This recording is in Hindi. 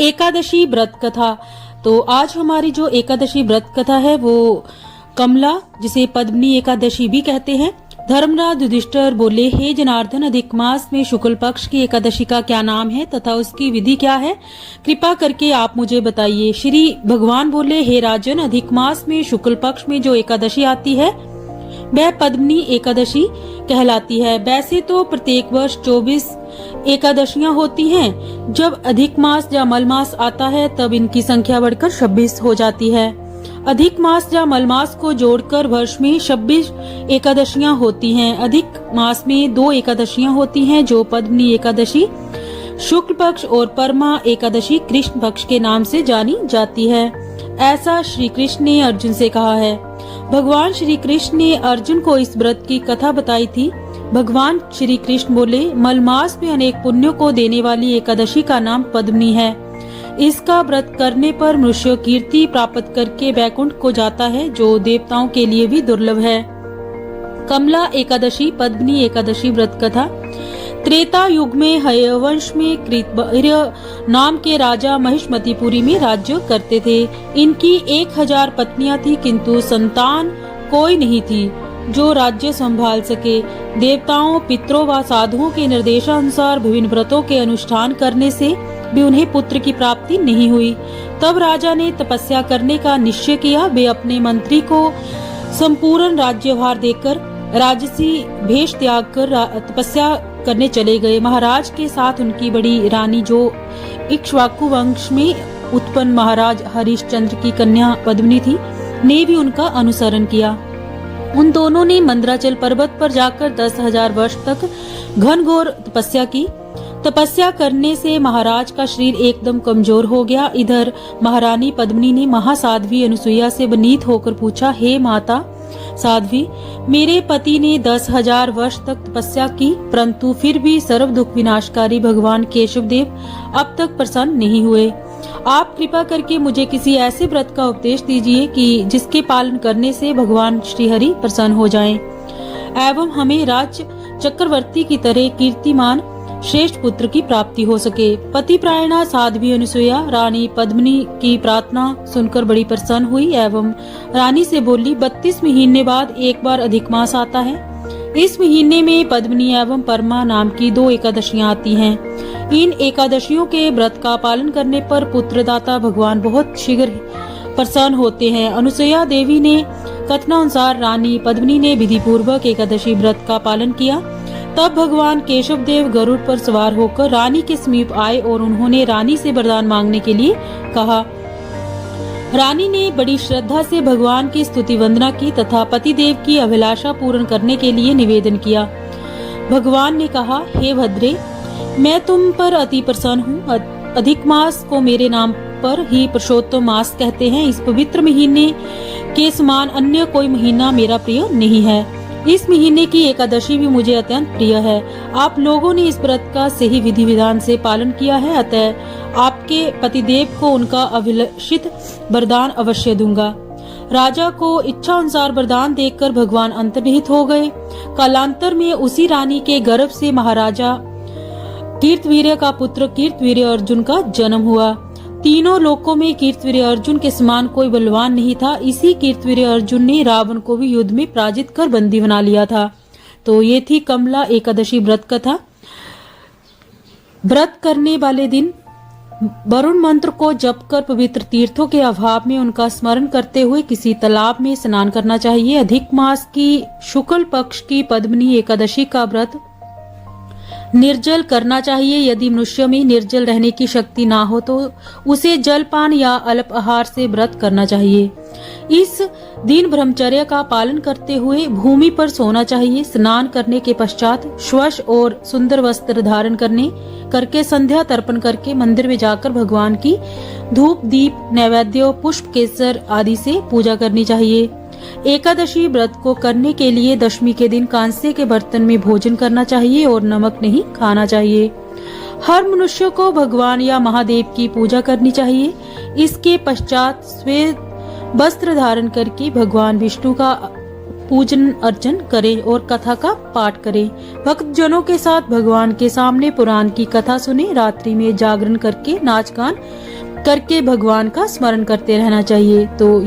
एकादशी व्रत कथा। तो आज हमारी जो एकादशी व्रत कथा है वो कमला, जिसे पद्मनी एकादशी भी कहते हैं। धर्मराज युधिष्ठिर बोले, हे जनार्दन, अधिक मास में शुक्ल पक्ष की एकादशी का क्या नाम है तथा उसकी विधि क्या है? कृपा करके आप मुझे बताइए। श्री भगवान बोले, हे राजन, अधिक मास में शुक्ल पक्ष में जो एकादशी आती है वह पद्मनी एकादशी कहलाती है। वैसे तो प्रत्येक वर्ष 24 एकादशियां होती हैं। जब अधिक मास या मलमास आता है तब इनकी संख्या बढ़कर 26 हो जाती है। अधिक मास या मलमास को जोड़कर वर्ष में 26 एकादशियां होती हैं। अधिक मास में 2 एकादशियां होती हैं जो पद्मनी एकादशी शुक्ल पक्ष और परमा एकादशी कृष्ण पक्ष के नाम से जानी जाती है। ऐसा श्री कृष्ण ने अर्जुन से कहा है। भगवान श्री कृष्ण ने अर्जुन को इस व्रत की कथा बताई थी। भगवान श्री कृष्ण बोले, मलमास में अनेक पुण्यों को देने वाली एकादशी का नाम पद्मनी है। इसका व्रत करने पर मनुष्य कीर्ति प्राप्त करके वैकुंठ को जाता है, जो देवताओं के लिए भी दुर्लभ है। कमला एकादशी पद्मनी एकादशी व्रत कथा। त्रेता युग में हयवंश में कृतवर्य नाम के राजा महिष्मतिपुरी में राज्य करते थे। इनकी 1000 पत्नियां थी, किंतु संतान कोई नहीं थी जो राज्य संभाल सके। देवताओं, पितरों व साधुओं के निर्देशानुसार विभिन्न व्रतों के अनुष्ठान करने से भी उन्हें पुत्र की प्राप्ति नहीं हुई। तब राजा ने तपस्या करने का निश्चय किया। वे अपने मंत्री को संपूर्ण राज्यभार देकर राजसी भेष त्याग कर तपस्या करने चले गए। महाराज के साथ उनकी बड़ी रानी, जो इक्ष्वाकु वंश में उत्पन्न महाराज हरिश्चंद्र की कन्या पद्मिनी थी, ने भी उनका अनुसरण किया। उन दोनों ने मंदराचल पर्वत पर जाकर 10,000 वर्ष तक घनघोर तपस्या की। तपस्या करने से महाराज का शरीर एकदम कमजोर हो गया। इधर महारानी पद्मिनी ने महासाध्वी अनुसुईया से विनीत होकर पूछा, हे माता साध्वी, मेरे पति ने 10,000 वर्ष तक तपस्या की, परंतु फिर भी सर्व दुख विनाशकारी भगवान केशव देव अब तक प्रसन्न नहीं हुए। आप कृपा करके मुझे किसी ऐसे व्रत का उपदेश दीजिए कि जिसके पालन करने से भगवान श्रीहरि प्रसन्न हो जाएं, एवं हमें राज चक्रवर्ती की तरह कीर्तिमान श्रेष्ठ पुत्र की प्राप्ति हो सके। पतिप्रायणा साध्वी अनुसुईया रानी पद्मिनी की प्रार्थना सुनकर बड़ी प्रसन्न हुई एवं रानी से बोली, 32 महीने बाद एक बार अधिक मास आता है। इस महीने में पद्मिनी एवं परमा नाम की 2 एकादशियां आती हैं। इन एकादशियों के व्रत का पालन करने पर पुत्रदाता भगवान बहुत शीघ्र प्रसन्न होते हैं। अनुसुईया देवी ने कथनानुसार रानी पद्मिनी ने विधि पूर्वक एकादशी व्रत का पालन किया। तब भगवान केशव देव गरुड़ पर सवार होकर रानी के समीप आए और उन्होंने रानी से वरदान मांगने के लिए कहा। रानी ने बड़ी श्रद्धा से भगवान की स्तुति वंदना की तथा पतिदेव की अभिलाषा पूर्ण करने के लिए निवेदन किया। भगवान ने कहा, हे भद्रे, मैं तुम पर अति प्रसन्न हूँ। अधिक मास को मेरे नाम पर ही पुरुषोत्तम मास कहते हैं। इस पवित्र महीने के समान अन्य कोई महीना मेरा प्रिय नहीं है। इस महीने की एकादशी भी मुझे अत्यंत प्रिय है। आप लोगों ने इस व्रत का सही विधि विधान से पालन किया है, अतः आपके पतिदेव को उनका अभिलषित वरदान अवश्य दूंगा। राजा को इच्छा अनुसार वरदान देकर भगवान अंतर्निहित हो गए। कालांतर में उसी रानी के गर्भ से महाराजा कीर्तवीर्य का पुत्र कीर्तवीर्य अर्जुन का जन्म हुआ। तीनों लोकों में कीर्तवीर्य अर्जुन के समान कोई बलवान नहीं था। इसी कीर्तवीर्य अर्जुन ने रावण को भी युद्ध में पराजित कर बंदी बना लिया था। तो ये थी कमला एकादशी व्रत कथा। व्रत करने वाले दिन वरुण मंत्र को जप कर पवित्र तीर्थों के अभाव में उनका स्मरण करते हुए किसी तालाब में स्नान करना चाहिए। अधिक मास की शुक्ल पक्ष की पद्मिनी एकादशी का व्रत निर्जल करना चाहिए। यदि मनुष्य में निर्जल रहने की शक्ति ना हो तो उसे जलपान या अल्प आहार से व्रत करना चाहिए। इस दिन ब्रह्मचर्य का पालन करते हुए भूमि पर सोना चाहिए। स्नान करने के पश्चात स्वच्छ और सुंदर वस्त्र धारण करके संध्या तर्पण करके मंदिर में जाकर भगवान की धूप दीप नैवेद्य पुष्प केसर आदि से पूजा करनी चाहिए। एकादशी व्रत को करने के लिए दशमी के दिन कांसे के बर्तन में भोजन करना चाहिए और नमक नहीं खाना चाहिए। हर मनुष्य को भगवान या महादेव की पूजा करनी चाहिए। इसके पश्चात श्वेत वस्त्र धारण करके भगवान विष्णु का पूजन अर्चन करें और कथा का पाठ करें। भक्तजनों के साथ भगवान के सामने पुराण की कथा सुने। रात्रि में जागरण करके नाच गान करके भगवान का स्मरण करते रहना चाहिए। तो